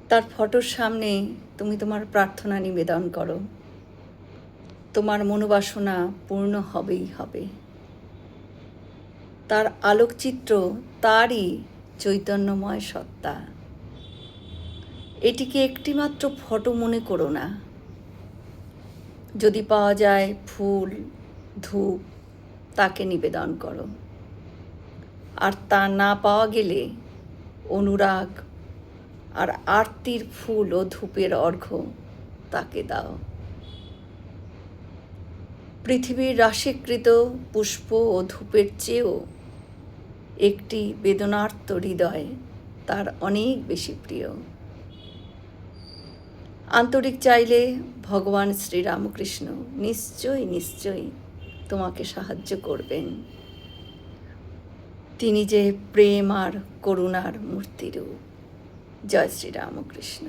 তার ফটোর সামনে তুমি তোমার প্রার্থনা নিবেদন করো। তোমার মনোবাসনা পূর্ণ হবেই হবে। তার আলোকচিত্র তারই চৈতন্যময় সত্তা। এটিকে একটিমাত্র ফটো মনে করো না। যদি পাওয়া যায় ফুল, ধূপ, তাকে নিবেদন করো। আর তা না পাওয়া গেলে অনুরাগ আর আরতির ফুল ও ধূপের অর্ঘ্য তাকে দাও। পৃথিবীর রাশিকৃত পুষ্প ও ধূপের চেয়েও একটি বেদনার্ত হৃদয় তার অনেক বেশি প্রিয়। আন্তরিক চাইলে ভগবান শ্রীরামকৃষ্ণ নিশ্চয়ই নিশ্চয়ই তোমাকে সাহায্য করবেন। তিনি যে প্রেম আর করুণার মূর্তিরূপ। জয় শ্রীরামকৃষ্ণ।